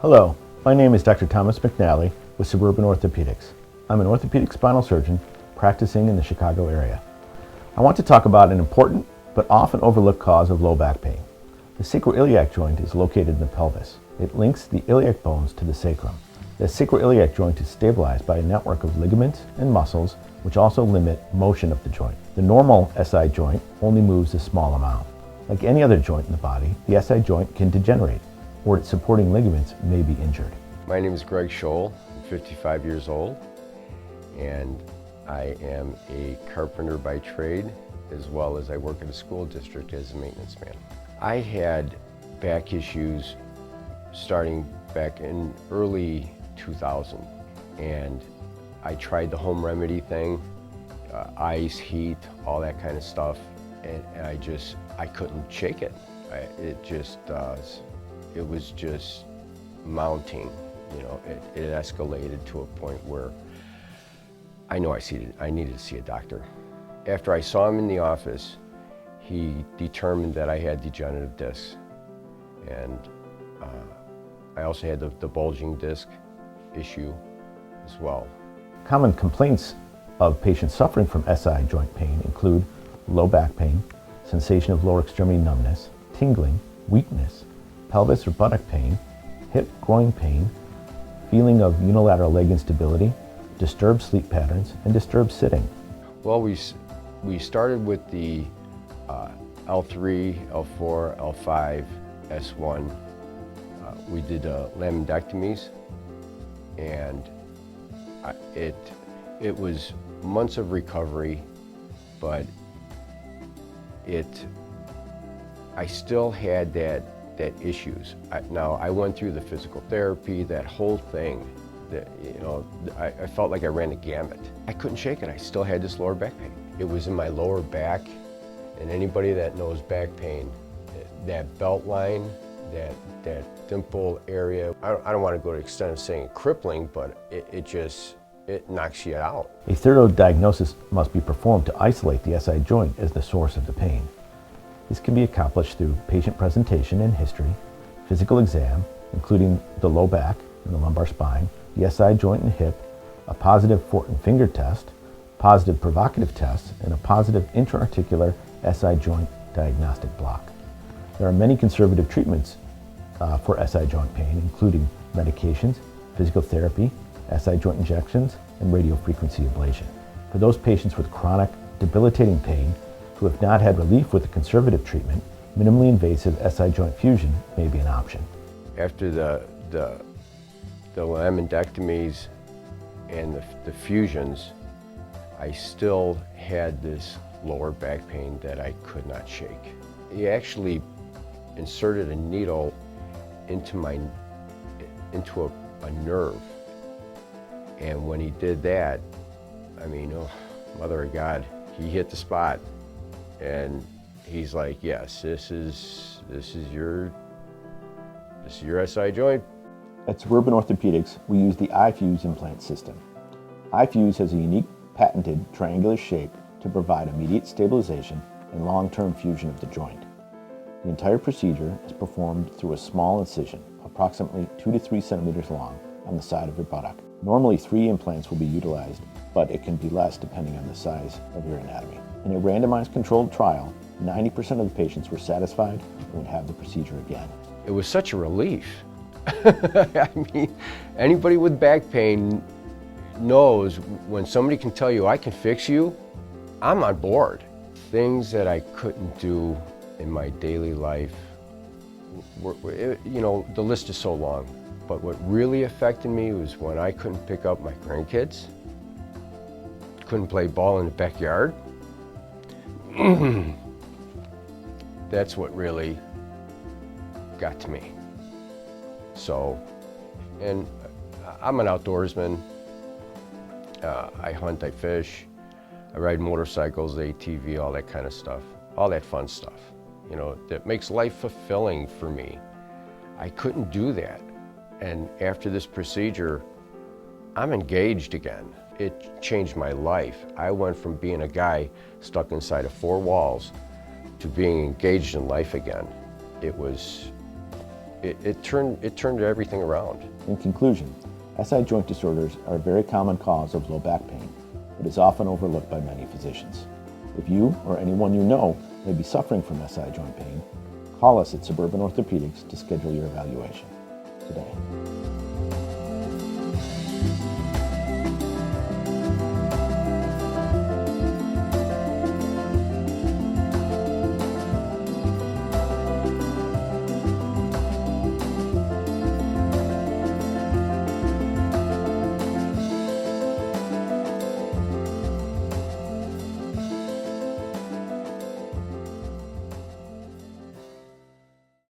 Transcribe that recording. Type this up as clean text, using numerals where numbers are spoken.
Hello, my name is Dr. Thomas McNally with Suburban Orthopedics. I'm an orthopedic spinal surgeon practicing in the Chicago area. I want to talk about an important but often overlooked cause of low back pain. The sacroiliac joint is located in the pelvis. It links the iliac bones to the sacrum. The sacroiliac joint is stabilized by a network of ligaments and muscles which also limit motion of the joint. The normal SI joint only moves a small amount. Like any other joint in the body, the SI joint can degenerate, or its supporting ligaments may be injured. My name is Greg Scholl. I'm 55 years old, and I am a carpenter by trade, as well as I work in a school district as a maintenance man. I had back issues starting back in early 2000, and I tried the home remedy thing, ice, heat, all that kind of stuff, and I couldn't shake it. It was just mounting, you know. It escalated to a point where I know I needed to see a doctor. After I saw him in the office, he determined that I had degenerative discs, and I also had the bulging disc issue as well. Common complaints of patients suffering from SI joint pain include low back pain, sensation of lower extremity numbness, tingling, weakness, pelvis or buttock pain, hip, groin pain, feeling of unilateral leg instability, disturbed sleep patterns, and disturbed sitting. Well, we started with the L3, L4, L5, S1. We did laminectomies, and it was months of recovery, but I still had that issues. Now, I went through the physical therapy, that whole thing, I felt like I ran a gamut. I couldn't shake it. I still had this lower back pain. It was in my lower back, and anybody that knows back pain, that belt line, that dimple area, I don't want to go to the extent of saying crippling, but it knocks you out. A thorough diagnosis must be performed to isolate the SI joint as the source of the pain. This can be accomplished through patient presentation and history, physical exam, including the low back and the lumbar spine, the SI joint and hip, a positive foot and finger test, positive provocative tests, and a positive intra-articular SI joint diagnostic block. There are many conservative treatments for SI joint pain, including medications, physical therapy, SI joint injections, and radiofrequency ablation. For those patients with chronic, debilitating pain who have not had relief with a conservative treatment, minimally invasive SI joint fusion may be an option. After the laminectomies and the fusions, I still had this lower back pain that I could not shake. He actually inserted a needle into a nerve. And when he did that, I mean, oh, Mother of God, he hit the spot. And he's like, yes, this is your SI joint. At Suburban Orthopedics, we use the iFuse implant system. iFuse has a unique patented triangular shape to provide immediate stabilization and long-term fusion of the joint. The entire procedure is performed through a small incision, approximately 2 to 3 centimeters long, on the side of your buttock. Normally 3 implants will be utilized, but it can be less depending on the size of your anatomy. In a randomized controlled trial, 90% of the patients were satisfied and would have the procedure again. It was such a relief. I mean, anybody with back pain knows when somebody can tell you, I can fix you, I'm on board. Things that I couldn't do in my daily life, the list is so long. But what really affected me was when I couldn't pick up my grandkids, couldn't play ball in the backyard. That's what really got to me. So, and I'm an outdoorsman. I hunt, I fish, I ride motorcycles, ATV, all that kind of stuff, all that fun stuff, that makes life fulfilling for me. I couldn't do that. And after this procedure, I'm engaged again. It changed my life. I went from being a guy stuck inside of 4 walls to being engaged in life again. It was it turned everything around. In conclusion, SI joint disorders are a very common cause of low back pain, but is often overlooked by many physicians. If you or anyone you know may be suffering from SI joint pain, call us at Suburban Orthopedics to schedule your evaluation today.